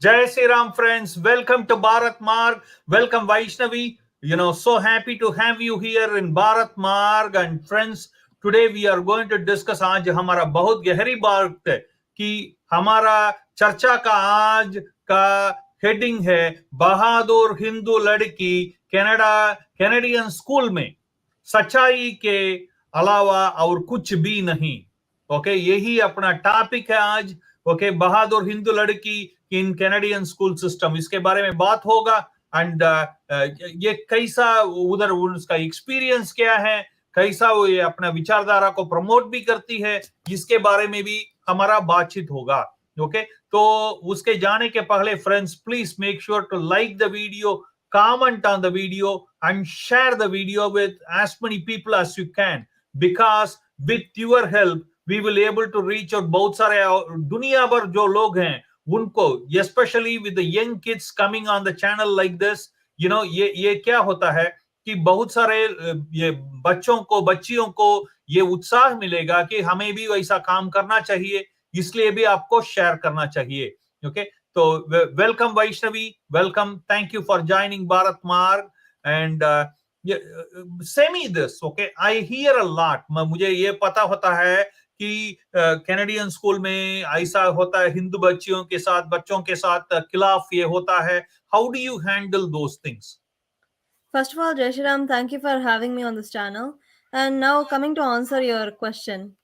Jai Sri Ram, friends. Welcome to Bharat Marg. Welcome, Vaishnavi. So happy to have you here in Bharat Marg. And friends, today we are going to discuss आज हमारा बहुत गहरी बात है कि हमारा चर्चा का आज का हेडिंग है बहादुर हिंदू लड़की कैनेडियन स्कूल में सच्चाई के अलावा और कुछ भी नहीं। ओके, यही अपना टॉपिक है आज। ओके, बहादुर हिंदू लड़की इन कैनेडियन स्कूल सिस्टम, इसके बारे में बात होगा। एंड ये कैसा उधर उसका एक्सपीरियंस क्या है, कैसा वो ये अपना विचारधारा को प्रमोट भी करती है, इसके बारे में भी हमारा बातचीत होगा। ओके, तो उसके जाने के पहले friends, please make sure to like the video, comment on the video and share the video with as many people as you can, because with your help we will able to reach out बहुत सारे दुनिया भर जो लोग हैं उनको, especially with the young kids coming on the channel like this, ये क्या होता है कि बहुत सारे ये बच्चियों को ये उत्साह मिलेगा कि हमें भी वैसा काम करना चाहिए, इसलिए भी आपको शेयर करना चाहिए। Okay, so welcome Vaishnavi, welcome, thank you for joining Bharat Marg. And say me this, okay, I hear a lot, मुझे ये पता होता है कि कैनेडियन स्कूल में ऐसा होता है, हिंदू बच्चों के साथ खिलाफ ये होता है। How do you handle those things? First of all, Jai Shri Ram, thank you for having me on this channel. And now coming to answer your question.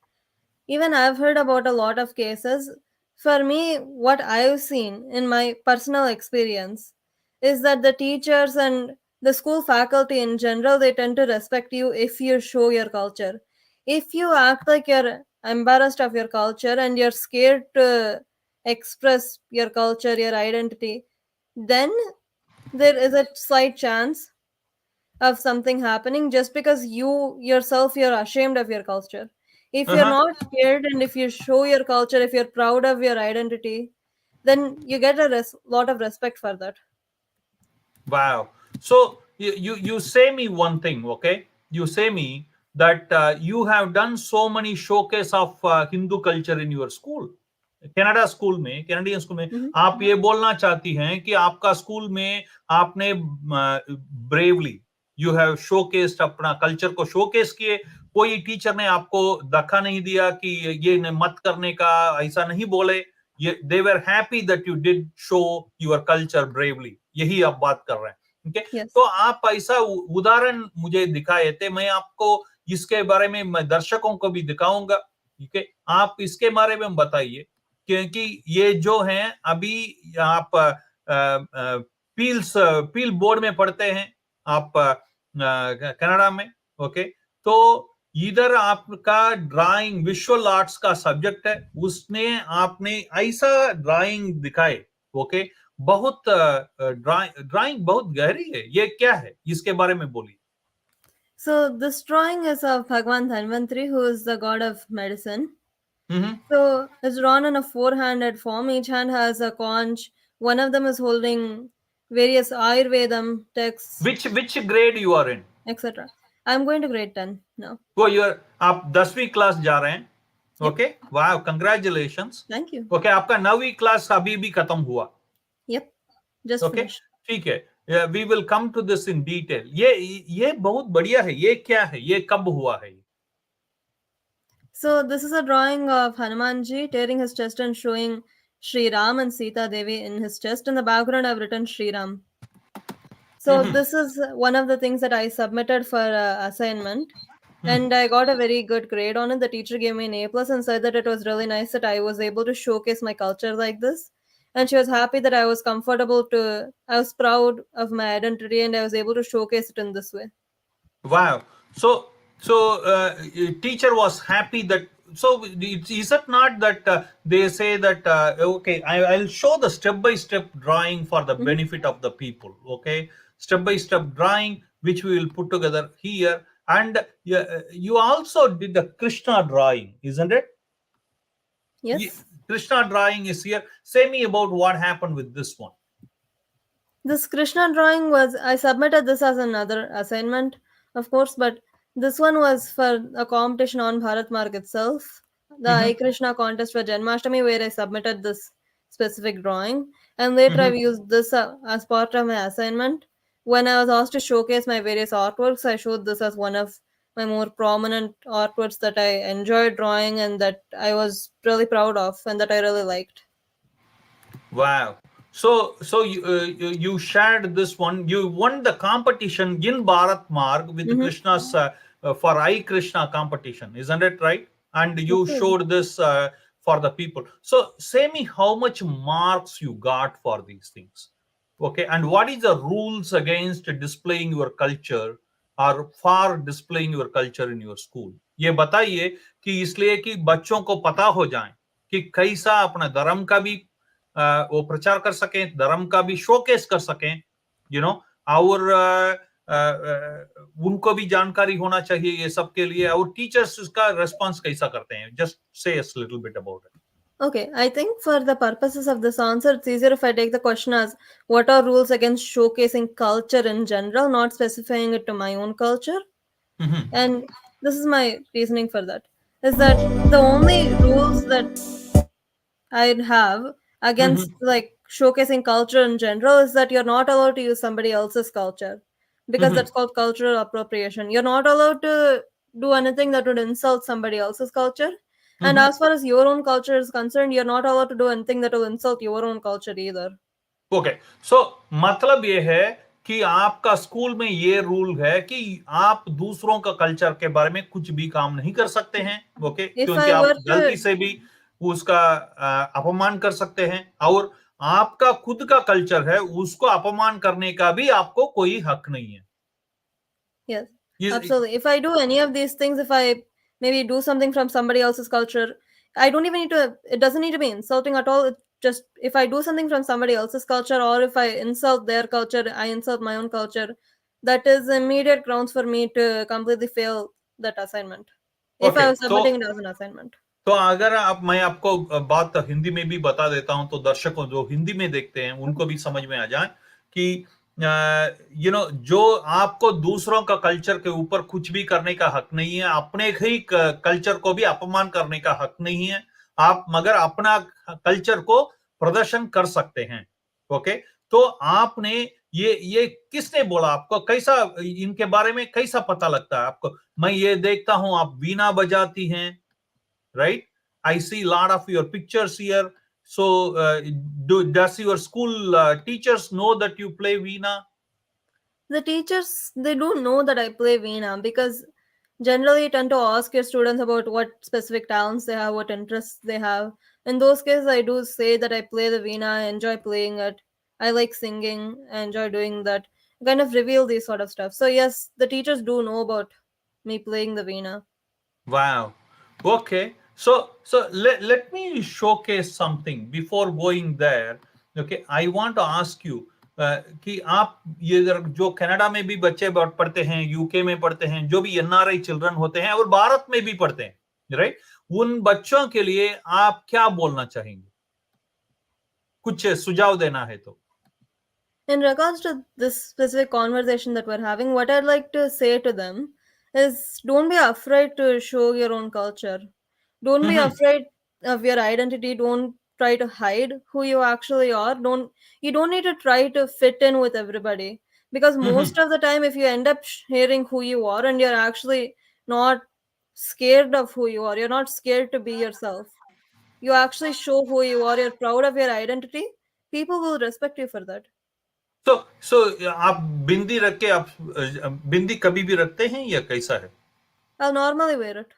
Even I've heard about a lot of cases. For me, what I've seen in my personal experience is that the teachers and the school faculty in general, they tend to respect you if you show your culture. If you act like you're embarrassed of your culture and you're scared to express your culture, your identity, then there is a slight chance of something happening just because you yourself you're ashamed of your culture. If you're Uh-huh. not scared and if you show your culture, if you're proud of your identity, then you get a lot of respect for that. Wow. So you say me one thing, okay? You say me that you have done so many showcase of Hindu culture in your school, Canada school में, Canadian school में। Mhm. आप ये बोलना चाहती हैं कि आपका school में आपने ब्रेवली यू हैव शोकेस्ड, अपना कल्चर को शोकेस किए, कोई टीचर ने आपको धक्का नहीं दिया कि ये मत करने का, ऐसा नहीं बोले, ये they were happy that you did show your culture bravely, यही आप बात कर रहे हैं। ठीक है, Yes. तो आप ऐसा उदाहरण मुझे दिखाए थे, मैं आपको इसके बारे में मैं दर्शकों को भी दिखाऊंगा। ठीक है, आप इसके बारे में बताइए, क्योंकि ये जो है अभी आप पील बोर्ड में पढ़ते हैं आप कनाडा में। ओके, तो इधर आपका ड्राइंग विजुअल आर्ट्स का सब्जेक्ट है, उसने आपने ऐसा ड्राइंग दिखाए। ओके, बहुत ड्राइंग बहुत गहरी है, ये क्या है, इसके बारे में बोलिए। So this drawing is of Bhagwan Dhanvantri, who is the god of medicine. Hmm. So it's drawn in a four-handed form. Each hand has a conch. One of them is holding various Ayurvedam texts, which grade you are in? etc. I'm going to grade 10 now. वो आप 10वीं class जा रहे हैं? Yep. Okay, वाह, congratulations. Thank you. Okay, आपका 9वीं class अभी भी खत्म हुआ? Yep. Just okay, finished. ठीक है, we will come to this in detail. ये बहुत बढ़िया है, ये क्या है, ये कब हुआ है? So this is a drawing of Hanumanji tearing his chest and showing Sri Ram and Sita Devi in his chest. In the background, I've written Sri Ram. So this is one of the things that I submitted for assignment, and I got a very good grade on it. The teacher gave me an A plus and said that it was really nice that I was able to showcase my culture like this. And she was happy that I was I was proud of my identity and I was able to showcase it in this way. Wow. So teacher was happy that. So is it not that they say that okay, I'll show the step by step drawing for the benefit of the people. Okay, step by step drawing which we will put together here. And you also did the Krishna drawing, isn't it? Yes. Krishna drawing is here. Say me about what happened with this one. This Krishna drawing I submitted this as another assignment, of course, but this one was for a competition on Bharat Marg itself, the I Krishna contest for Janmashtami, where I submitted this specific drawing, and later I've Mhm. used this as part of my assignment. When I was asked to showcase my various artworks, I showed this as one of my more prominent artworks that I enjoyed drawing and that I was really proud of and that I really liked. Wow. So you shared this one. You won the competition in Bharat Marg with Mm-hmm. Krishna's for I Krishna competition, isn't it right? And you Okay. showed this for the people. So say me how much marks you got for these things. Okay, and what is the rules against displaying your culture or for displaying your culture in your school? ये बताइए कि इसलिए कि बच्चों को पता हो जाए कि कैसा अपना धर्म का भी वो प्रचार कर सकें, धर्म का भी शोकेस कर सकें, यू नो, और उनको भी जानकारी होना चाहिए ये सब के लिए, और टीचर्स इसका रेस्पॉन्स कैसा करते हैं? Just say us little bit about it. Okay, I think for the purposes of this answer, it's easier if I take the question as what are rules against showcasing culture in general, not specifying it to my own culture. And this is my reasoning for that is that the only rules that I'd have against like showcasing culture in general is that you're not allowed to use somebody else's culture because that's called cultural appropriation. You're not allowed to do anything that would insult somebody else's culture. And as far as your own culture is concerned, you're not allowed to do anything that will insult your own culture either. Okay, so मतलब ये है कि आपका school में ये rule है कि आप दूसरों का कल्चर के बारे में कुछ भी काम नहीं कर सकते हैं. ओके, If क्योंकि I आप were गलती to से भी उसका अपमान कर सकते हैं, और आपका खुद का कल्चर है उसको अपमान करने का भी आपको कोई हक नहीं है. Yes, ये absolutely. If I do any of these things, if I maybe do something from somebody else's culture, I don't even need to, it doesn't need to be insulting at all. It just, if I do something from somebody else's culture or if I insult their culture, I insult my own culture, that is immediate grounds for me to completely fail that assignment. If okay, I was submitting it as an assignment. तो अगर आप, मैं आपको बात हिंदी में भी बता देता हूं तो दर्शकों जो हिंदी में देखते हैं उनको भी समझ में आ जाए कि जो आपको दूसरों का कल्चर के ऊपर कुछ भी करने का हक नहीं है, अपने ही कल्चर को भी अपमान करने का हक नहीं है. आप मगर अपना कल्चर को प्रदर्शन कर सकते हैं. ओके, तो आपने ये किसने बोला आपको? कैसा इनके बारे में कैसा पता लगता है आपको? मैं ये देखता हूं आप वीणा बजाती हैं, right? I see a lot of your pictures here. So, does your school teachers know that you play Veena? The teachers, they do know that I play Veena because generally you tend to ask your students about what specific talents they have, what interests they have. In those cases, I do say that I play the Veena, I enjoy playing it, I like singing, I enjoy doing that. Kind of reveal these sort of stuff. So yes, the teachers do know about me playing the Veena. Wow. Okay. So let me showcase something before going there. Okay, I want to ask you कि आप ये जो Canada में भी बच्चे पढ़ते हैं, UK में पढ़ते हैं, जो भी एनआरआई चिल्ड्रन होते हैं और भारत में भी पढ़ते हैं, राइट? उन बच्चों के लिए आप क्या बोलना चाहेंगे? कुछ सुझाव देना है तो. In regards to this specific conversation that we're having, what I'd like to say to them is don't be afraid to show your own culture. Don't be afraid of your identity. Don't try to hide who you actually are. You don't need to try to fit in with everybody. Because most of the time, if you end up sharing who you are and you're actually not scared of who you are, you're not scared to be yourself. You actually show who you are, you're proud of your identity, people will respect you for that. सो आप बिंदी रख के आप बिंदी कभी भी रखते हैं या कैसा है? I'll normally wear it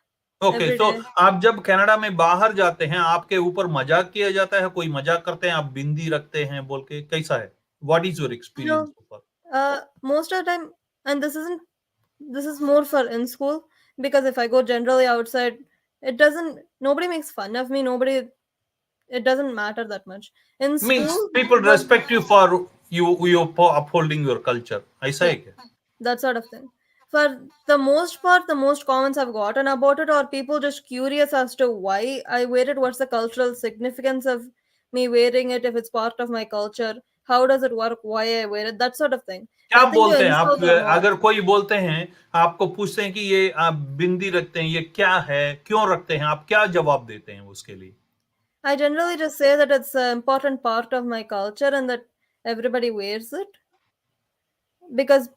okay, every तो day. आप जब कनाडा में बाहर जाते हैं आपके ऊपर मजाक किया जाता है, कोई मजाक करते हैं आप बिंदी रखते हैं बोल के, कैसा है? What is your experience No, so far? most of the time, and this is more for in school because if I go generally outside, it doesn't, nobody makes fun of me, nobody, it doesn't matter that much. In means school, people what, respect you for you upholding your culture, ऐसा है yeah, क्या? that sort of thing. For the most part, the most comments I've gotten about it are people just curious as to why I wear it, what's the cultural significance of me wearing it, if it's part of my culture, how does it work, why I wear it, that sort of thing. क्या Nothing to बोलते हैं आप? insult or what. अगर कोई बोलते हैं, आपको पूछते हैं कि ये आप बिंदी रखते हैं, ये क्या है, क्यों रखते हैं, आप क्या जवाब देते हैं उसके लिए? I generally just say that it's an important part of my culture and that everybody wears it because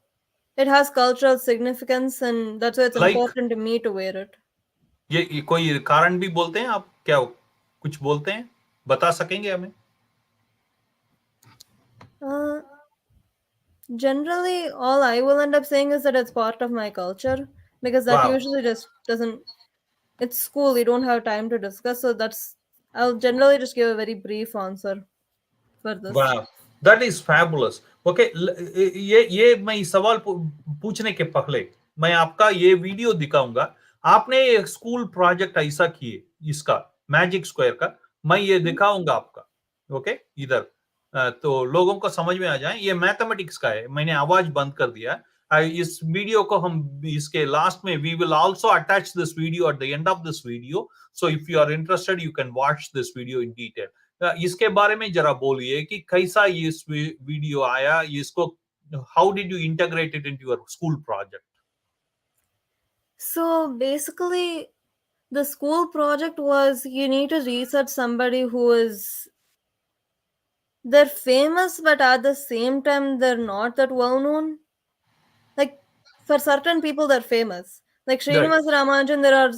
it has cultural significance and that's why it's Like important to me to wear it. ये कोई कारण भी बोलते हैं आप, क्या कुछ बोलते हैं, बता सकेंगे हमें? Uh, Generally, all I will end up saying is that it's part of my culture because that Wow. usually just doesn't. It's school, you don't have time to discuss, so that's. I'll generally just give a very brief answer for this. वाह, that is fabulous. Okay, ये मैं इस सवाल पूछने के पहले मैं आपका ये वीडियो दिखाऊंगा। आपने एक स्कूल प्रोजेक्ट ऐसा किए, इसका मैजिक स्क्वायर का मैं ये दिखाऊंगा आपका। ओके, इधर तो लोगों को समझ में आ जाए, ये मैथमेटिक्स का है। मैंने आवाज बंद कर दिया। इस वीडियो को हम इसके लास्ट में we will also attach this video at the end of this video, so if you are interested you can watch this video in detail. इसके बारे में जरा बोलिए कि कैसा ये वीडियो आया, इसको how did you integrate it into your school project? So basically, the school project was you need to research somebody who is they're famous, but at the same time they're not that well known. Like for certain people, they're famous. Like Right. Srinivas Ramanujan, there are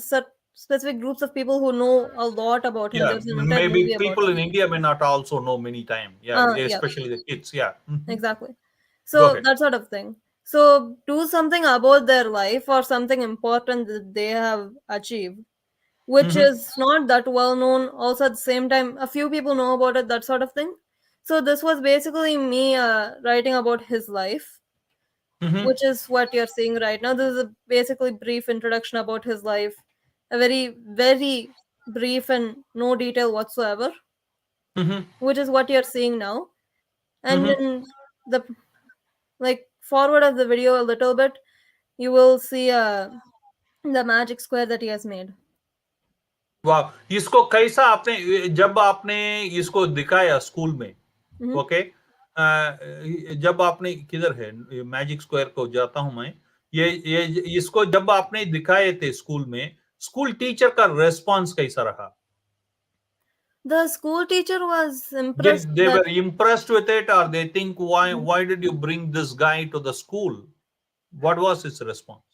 specific groups of people who know a lot about him. Yeah, There's an entire movie maybe about people in him. India may not also know many time. Yeah, Yeah, especially the kids. Yeah. Mhm. exactly. Go So ahead. that sort of thing. So do something about their life or something important that they have achieved, which Mhm. is not that well known. Also, at the same time, a few people know about it, that sort of thing. So this was basically me writing about his life, Mhm. which is what you're seeing right now. This is a basically brief introduction about his life, a very, very brief and no detail whatsoever, Mhm. which is what you're seeing now. And Mhm. in the like forward of the video a little bit, you will see the magic square that he has made. वाह! इसको कैसा आपने जब आपने इसको दिखाया school में, Hmm. Okay, जब आपने किधर है मैजिक स्क्वायर को जाता हूं मैं, ये इसको जब आपने दिखाए थे स्कूल में, स्कूल टीचर का रेस्पॉन्स कैसा रहा? The school teacher was impressed Did they that were impressed with it, or they think why did you bring this guy to the school? What was his response?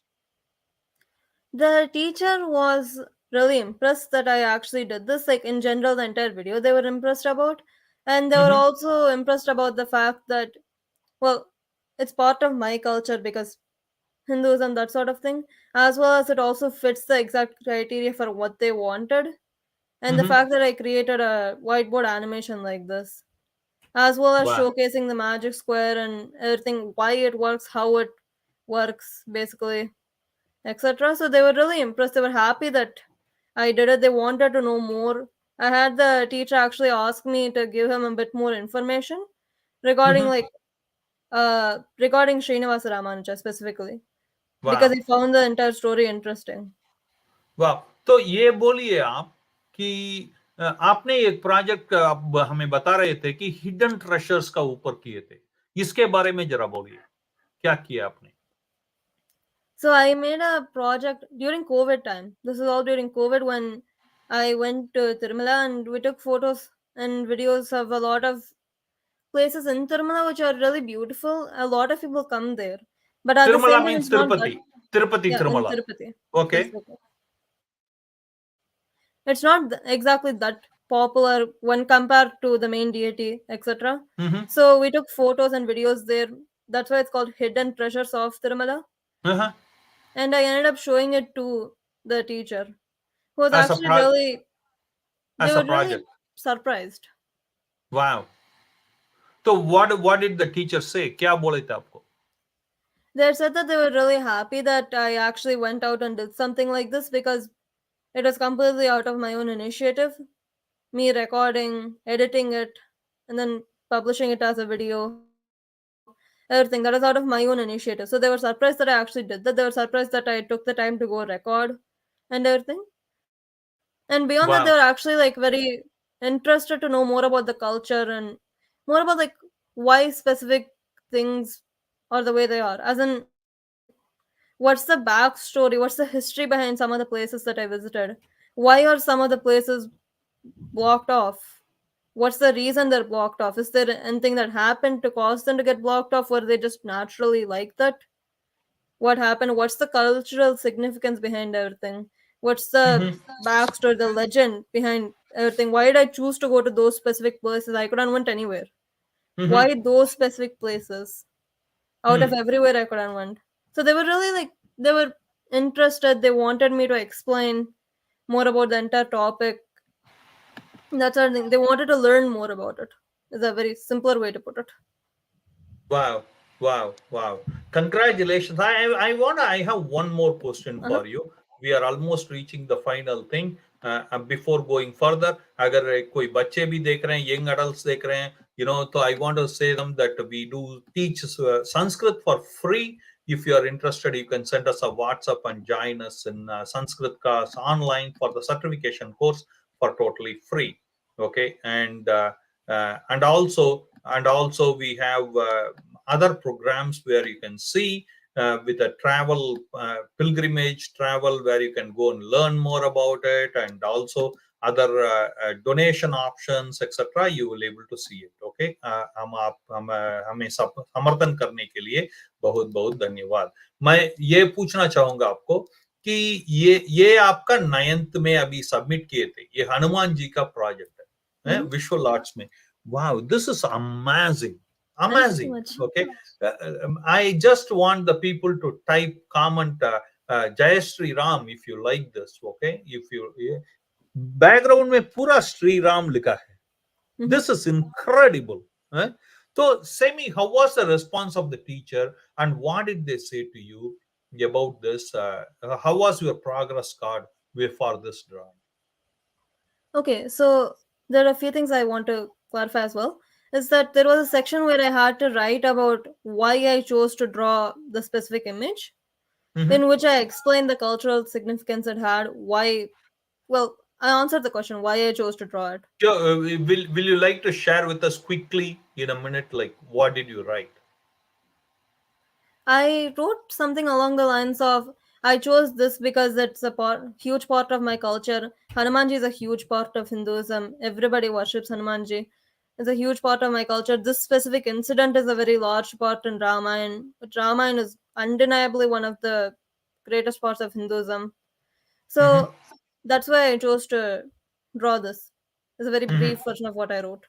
the teacher was really impressed that I actually did this. Like in general, the entire video they were impressed about, and they were Mm-hmm. also impressed about the fact that well, it's part of my culture because Hinduism, that sort of thing, as well as it also fits the exact criteria for what they wanted, and the Mm-hmm. fact that I created a whiteboard animation like this, as well as Wow. showcasing the magic square and everything, why it works, how it works, basically, etc. So they were really impressed. They were happy that I did it. They wanted to know more. I had the teacher actually ask me to give him a bit more information regarding Mm-hmm. like regarding Srinivasa Ramanuja specifically because Wow. he found the entire story interesting. वाह! तो ये बोलिए आप कि आपने एक project आप हमें बता रहे थे कि हिडन ट्रेजर्स का ऊपर किए थे। इसके बारे में ज़रा बोलिए, क्या किया आपने? So I made a project during COVID time. This is all during COVID when I went to Tirumala and we took photos and videos of a lot of places in Tirumala which are really beautiful. A lot of people come there. But at the Tirumala same time, means it's not that. Tirupati. Tirupati Yeah, in Tirumala. Tirupati, Okay. specifically. It's not exactly that popular when compared to the main deity, etc. Mhm. So we took photos and videos there. That's why it's called Hidden Treasures of Tirumala. Uh-huh. And I ended up showing it to the teacher, who was As a actually pro really, they as a were really project. surprised. Wow. तो what did the teacher say? क्या बोले थे आपको? They said that they were really happy that I actually went out and did something like this because it was completely out of my own initiative. Me recording, editing it, and then publishing it as a video, everything that is out of my own initiative. So they were surprised that I actually did that. They were surprised that I took the time to go record and everything. And beyond that, they were actually Wow. like very interested to know more about the culture and more about like why specific things are the way they are. As in, what's the backstory? What's the history behind some of the places that I visited? Why are some of the places blocked off? What's the reason they're blocked off? Is there anything that happened to cause them to get blocked off, or they just naturally like that? What happened? What's the cultural significance behind everything? What's the backstory, the legend behind everything? Why did I choose to go to those specific places? I couldn't went anywhere. Why those specific places? Out of everywhere I could have went. So they were really like, they were interested. They wanted me to explain more about the entire topic. That's our thing. They wanted to learn more about it. Is a very simpler way to put it. Wow, wow. Congratulations. I have one more question Uh-huh. for you. We are almost reaching the final thing. Before going further, अगर कोई बच्चे भी देख रहे हैं, young adults देख रहे हैं, तो I want to say them that we do teach Sanskrit for free. If you are interested, you can send us a WhatsApp and join us in Sanskrit class online for the certification course for totally free. Okay, and also we have other programs where you can see with a travel pilgrimage travel where you can go and learn more about it, and also other donation options etc. You will able to see it. Okay, हमें समर्थन करने के लिए बहुत बहुत धन्यवाद. मैं ये पूछना चाहूंगा आपको कि ये आपका 9th में अभी सबमिट किए थे, ये हनुमान जी का प्रोजेक्ट है विश्व आर्ट्स में. Wow, this is amazing. Thank you so Amazing. much. Okay. I just want the people to type comment Jai Sri Ram if you like this. Okay. If you background में पूरा Sri Ram लिखा है. This is incredible. So Semi, how was the response of the teacher and what did they say to you about this? How was your progress card for this drawing? Okay, so there are a few things I want to clarify as well. Is that there was a section where I had to write about why I chose to draw the specific image, in which I explained the cultural significance it had, why, well, I answered the question why I chose to draw it. Sure, will you like to share with us quickly in a minute, like what did you write? I wrote something along the lines of I chose this because it's a huge part of my culture. Hanumanji is a huge part of Hinduism. Everybody worships Hanumanji. It's a huge part of my culture. This specific incident is a very large part in Ramayana. But Ramayana is undeniably one of the greatest parts of Hinduism. So that's why I chose to draw this. It's a very brief version of what I wrote.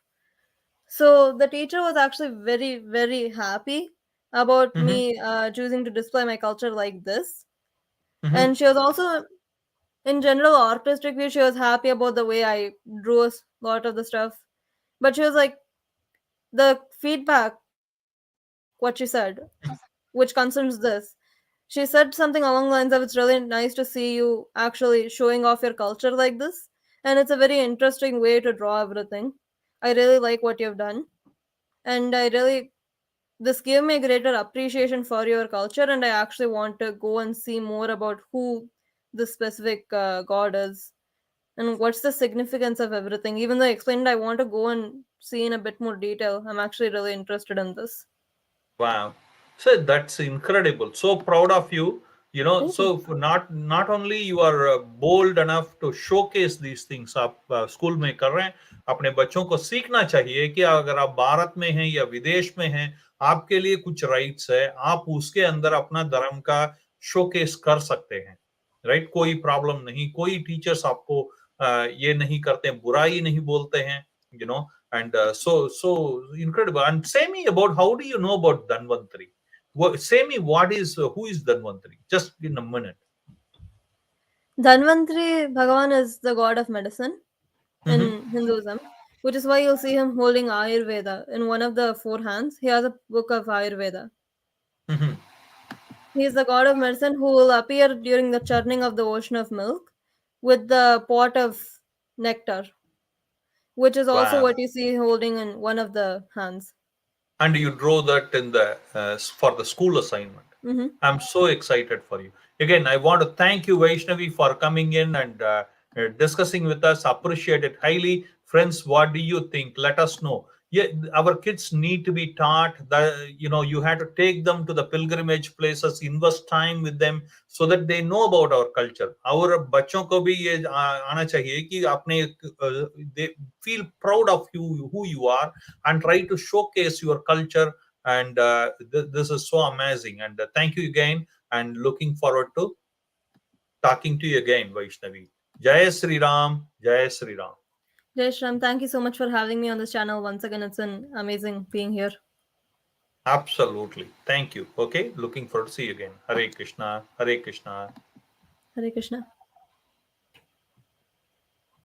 So the teacher was actually very, very happy about me choosing to display my culture like this. And she was also, in general artistic view, she was happy about the way I drew a lot of the stuff. But she was like, the feedback, what she said, which concerns this, she said something along the lines of, it's really nice to see you actually showing off your culture like this. And it's a very interesting way to draw everything. I really like what you've done. And this gave me a greater appreciation for your culture, and I actually want to go and see more about who this specific god is and what's the significance of everything. Even though I explained I want to go and see in a bit more detail, I'm actually really interested in this. Wow. So that's incredible. So proud of you. Thank So you. for not only you are bold enough to showcase these things, आप school में कर रहे हैं, अपने बच्चों को सीखना चाहिए कि अगर आप भारत में हैं या विदेश में हैं, आपके लिए कुछ राइट्स है, आप उसके अंदर अपना धर्म का शोकेस कर सकते हैं, राइट? कोई प्रॉब्लम नहीं, कोई टीचर्स आपको ये नहीं करते, बुराई नहीं बोलते हैं, and so incredible. And say me about how do you know about Dhanvantari? Say me who is Dhanvantari? Just in a minute. Dhanvantari Bhagavan is the god of medicine in Hinduism, which is why you'll see him holding Ayurveda in one of the four hands. He has a book of Ayurveda. He is the god of medicine who will appear during the churning of the ocean of milk with the pot of nectar, which is also Wow. what you see holding in one of the hands. And you draw that in the for the school assignment. I'm so excited for you. Again, I want to thank you, Vaishnavi, for coming in and discussing with us. Appreciate it highly. Friends, what do you think? Let us know. Yeah, our kids need to be taught that, you have to take them to the pilgrimage places, invest time with them so that they know about our culture. और बच्चों को भी ये आना चाहिए कि अपने they feel proud of you, who you are, and try to showcase your culture. And this is so amazing. And thank you again, and looking forward to talking to you again, Vaishnavi. Jai Sri Ram, Jai Sri Ram. Jai Shram, thank you so much for having me on this channel once again. It's an amazing being here. Absolutely. Thank you. Okay. Looking forward to see you again. Hare Krishna. Hare Krishna. Hare Krishna.